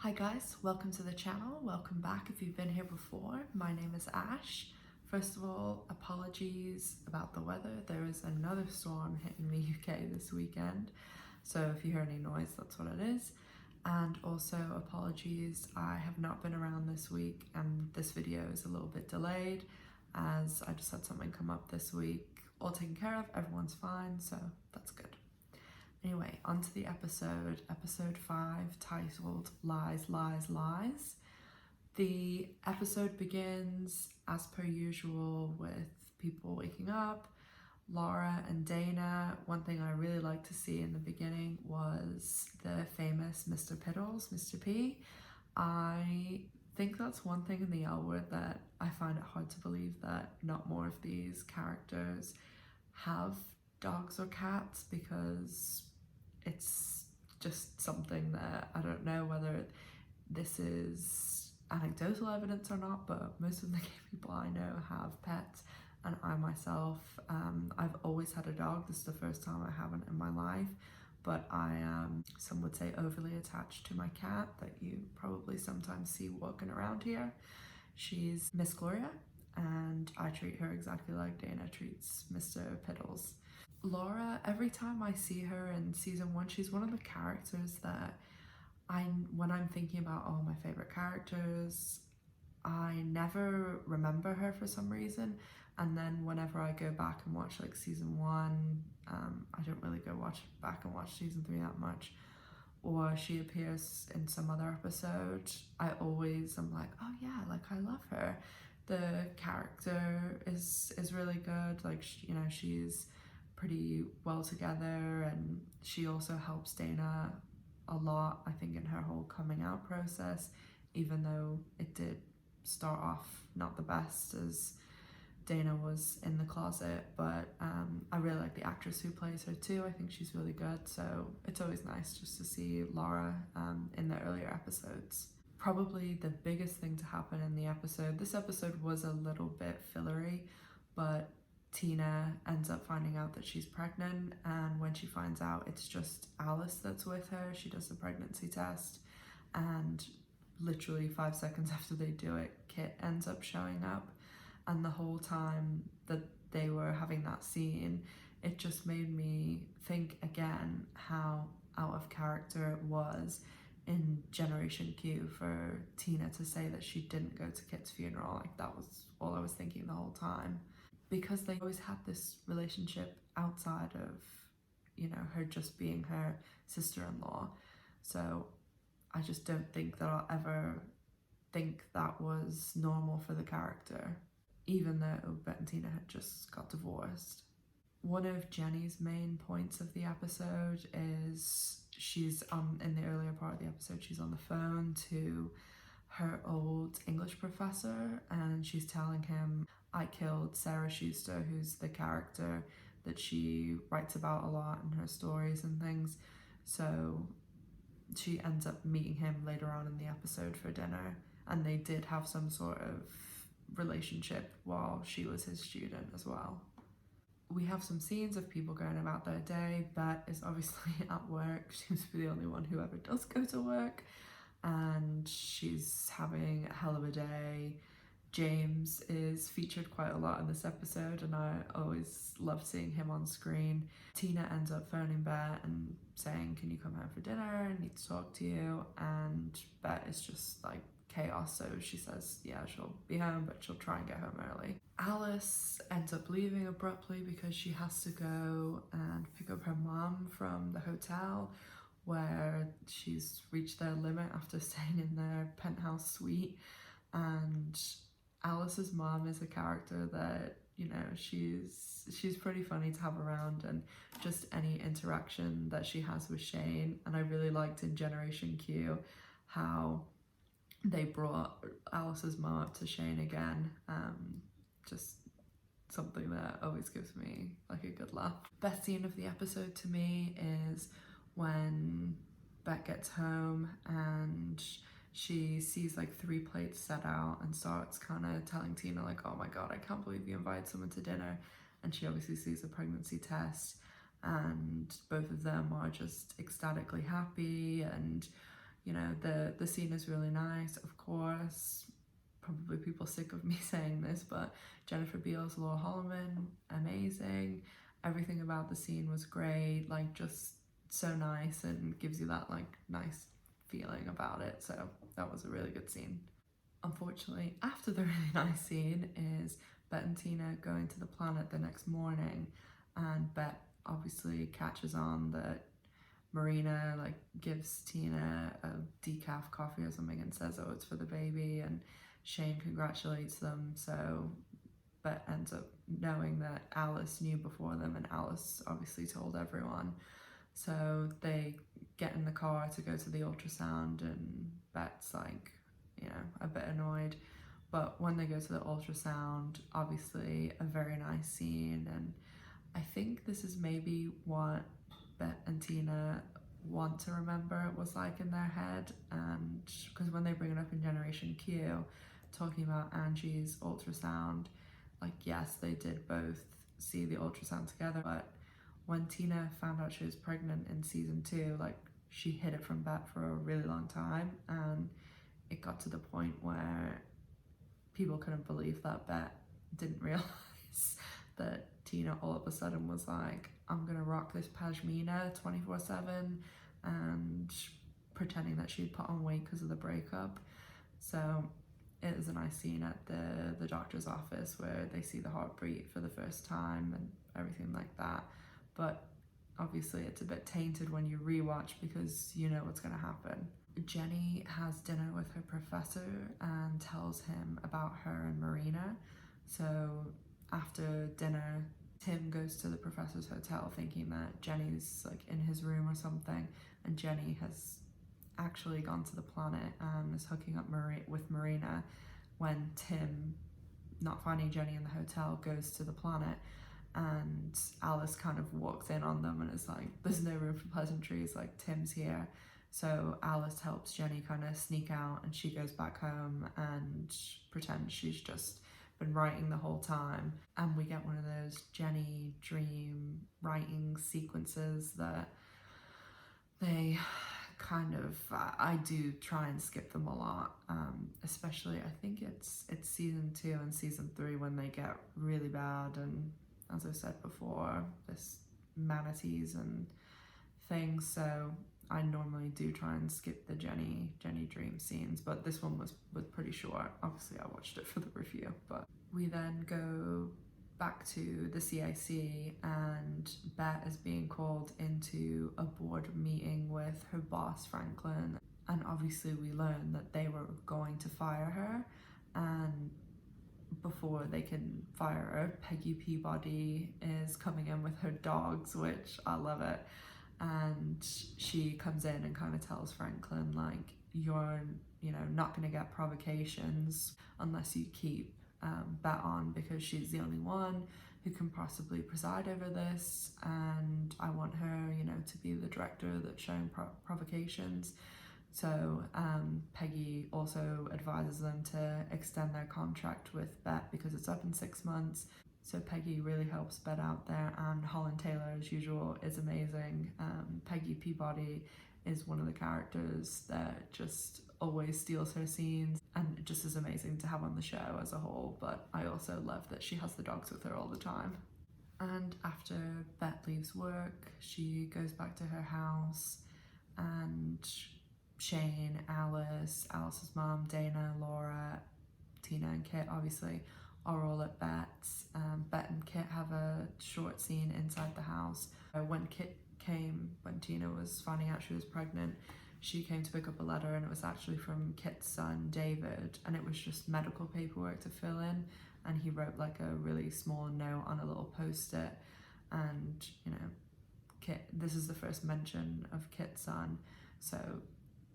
Hi guys, welcome to the channel. Welcome back if you've been here before. My name is Ash. First of all, apologies about the weather. There is another storm hitting the UK this weekend, so if you hear any noise, that's what it is. And also apologies, I have not been around this week and this video is a little bit delayed as I just had something come up this week. All taken care of, everyone's fine, so that's good. Anyway, on to the episode 5, titled Lies, Lies, Lies. The episode begins, as per usual, with people waking up, Laura and Dana. One thing I really like to see in the beginning was the famous Mr. Piddles, Mr. P. I think that's one thing in the L Word that I find it hard to believe that not more of these characters have dogs or cats, because it's just something that I don't know whether this is anecdotal evidence or not, but most of the gay people I know have pets, and I myself, I've always had a dog. This is the first time I haven't in my life, but I am, some would say, overly attached to my cat that you probably sometimes see walking around here. She's Miss Gloria, and I treat her exactly like Dana treats Mr. Piddles. Laura, every time I see her in season 1, she's one of the characters that when I'm thinking about all my favorite characters, I never remember her for some reason, and then whenever I go back and watch like season 1, I don't really go back and watch season 3 that much, or she appears in some other episode, I'm like, oh yeah, like I love her. The character is really good, like she's pretty well together, and she also helps Dana a lot, I think, in her whole coming out process, even though it did start off not the best as Dana was in the closet. But I really like the actress who plays her too. I think she's really good, so it's always nice just to see Laura in the earlier episodes. Probably the biggest thing to happen in the episode, this episode was a little bit fillery, but Tina ends up finding out that she's pregnant, and when she finds out, it's just Alice that's with her. She does the pregnancy test, and literally 5 seconds after they do it, Kit ends up showing up, and the whole time that they were having that scene, it just made me think again how out of character it was in Generation Q for Tina to say that she didn't go to Kit's funeral. Like, that was all I was thinking the whole time, because they always had this relationship outside of, her just being her sister-in-law. So I just don't think that I'll ever think that was normal for the character, even though Bette and Tina had just got divorced. One of Jenny's main points of the episode is she's in the earlier part of the episode, she's on the phone to her old English professor, and she's telling him, I killed Sarah Schuster, who's the character that she writes about a lot in her stories and things. So she ends up meeting him later on in the episode for dinner, and they did have some sort of relationship while she was his student as well. We have some scenes of people going about their day. Bette is obviously at work. She seems to be the only one who ever does go to work, and she's having a hell of a day. James is featured quite a lot in this episode, and I always love seeing him on screen. Tina ends up phoning Bette and saying, can you come home for dinner? I need to talk to you. And Bette is just like chaos, so she says yeah, she'll be home, but she'll try and get home early. Alice ends up leaving abruptly because she has to go and pick up her mom from the hotel, where she's reached their limit after staying in their penthouse suite. And Alice's mom is a character that, she's pretty funny to have around, and just any interaction that she has with Shane. And I really liked in Generation Q how they brought Alice's mom up to Shane again. Just something that always gives me like a good laugh. Best scene of the episode to me is when Bette gets home and she sees like 3 plates set out and starts kind of telling Tina like, oh my god, I can't believe you invited someone to dinner. And she obviously sees a pregnancy test, and both of them are just ecstatically happy, and You know, the scene is really nice, of course. Probably people sick of me saying this, but Jennifer Beals, Laura Holloman, amazing. Everything about the scene was great, like just so nice and gives you that like nice feeling about it. So that was a really good scene. Unfortunately, after the really nice scene is Bette and Tina going to the planet the next morning, and Bette obviously catches on that Marina like gives Tina a decaf coffee or something and says, oh, it's for the baby, and Shane congratulates them. So Bette ends up knowing that Alice knew before them, and Alice obviously told everyone. So they get in the car to go to the ultrasound, and Bette's like, you know, a bit annoyed. But when they go to the ultrasound, obviously a very nice scene, and I think this is maybe what Bette and Tina want to remember it was like in their head. And because when they bring it up in Generation Q, talking about Angie's ultrasound, like, yes, they did both see the ultrasound together, but when Tina found out she was pregnant in season 2, like, she hid it from Bette for a really long time, and it got to the point where people couldn't believe that Bette didn't realize that Tina all of a sudden was like, I'm gonna rock this pashmina 24/7, and pretending that she'd put on weight because of the breakup. So it is a nice scene at the doctor's office where they see the heartbeat for the first time and everything like that. But obviously it's a bit tainted when you rewatch because you know what's going to happen. Jenny has dinner with her professor and tells him about her and Marina. So after dinner, Tim goes to the professor's hotel thinking that Jenny's like in his room or something, and Jenny has actually gone to the planet and is hooking up with Marina when Tim, not finding Jenny in the hotel, goes to the planet, and Alice kind of walks in on them and is like, there's no room for pleasantries, like, Tim's here. So Alice helps Jenny kind of sneak out, and she goes back home and pretends she's just been writing the whole time. And we get one of those Jenny dream writing sequences that they kind of, I do try and skip them a lot, especially I think it's season 2 and season 3 when they get really bad, and as I said before, this manatees and things. So I normally do try and skip the Jenny dream scenes, but this one was pretty short. Obviously I watched it for the review. But we then go back to the CIC, and Bette is being called into a board meeting with her boss Franklin, and obviously we learn that they were going to fire her, and before they can fire her, Peggy Peabody is coming in with her dogs, which I love it. And she comes in and kind of tells Franklin, like, you're, you know, not going to get provocations unless you keep Bette on, because she's the only one who can possibly preside over this, and I want her, you know, to be the director that's showing provocations. So Peggy also advises them to extend their contract with Bette because it's up in 6 months. So Peggy really helps Bette out there, and Holland Taylor, as usual, is amazing. Peggy Peabody is one of the characters that just always steals her scenes, and it just is amazing to have on the show as a whole. But I also love that she has the dogs with her all the time. And after Bette leaves work, she goes back to her house, and Shane, Alice's mom, Dana, Laura, Tina and Kit obviously are all at Bette's. Bette and Kit have a short scene inside the house. When Tina was finding out she was pregnant, she came to pick up a letter, and it was actually from Kit's son, David, and it was just medical paperwork to fill in, and he wrote like a really small note on a little post-it, and, you know, Kit, this is the first mention of Kit's son, so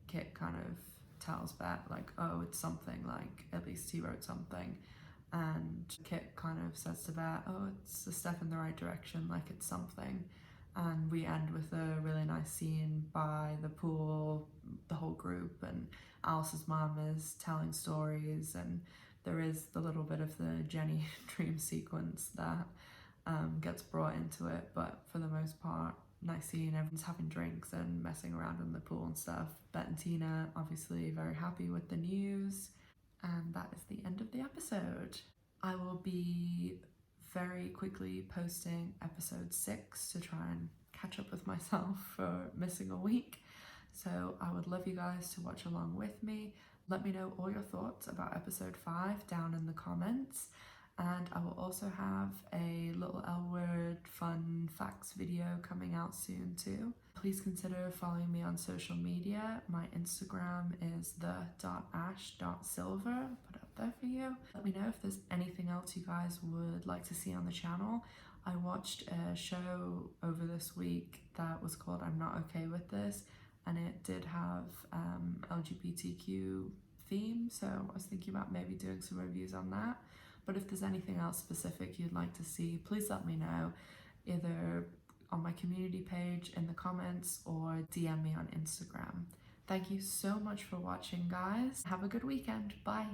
Kit kind of tells Bette, like, oh, it's something, like, at least he wrote something. And Kit kind of says to Bette, oh, it's a step in the right direction, like, it's something. And we end with a really nice scene by the pool, the whole group, and Alice's mom is telling stories, and there is the little bit of the Jenny dream sequence that gets brought into it, but for the most part, nice seeing everyone's having drinks and messing around in the pool and stuff. Bette and Tina, obviously very happy with the news. And that is the end of the episode. I will be very quickly posting episode 6 to try and catch up with myself for missing a week. So I would love you guys to watch along with me. Let me know all your thoughts about episode 5 down in the comments. And I will also have a little L word fun facts video coming out soon too. Please consider following me on social media. My Instagram is the.ash.silver. I'll put it up there for you. Let me know if there's anything else you guys would like to see on the channel. I watched a show over this week that was called I'm Not Okay With This, and it did have LGBTQ theme, so I was thinking about maybe doing some reviews on that. But if there's anything else specific you'd like to see, please let me know, either on my community page, in the comments, or DM me on Instagram. Thank you so much for watching, guys. Have a good weekend. Bye.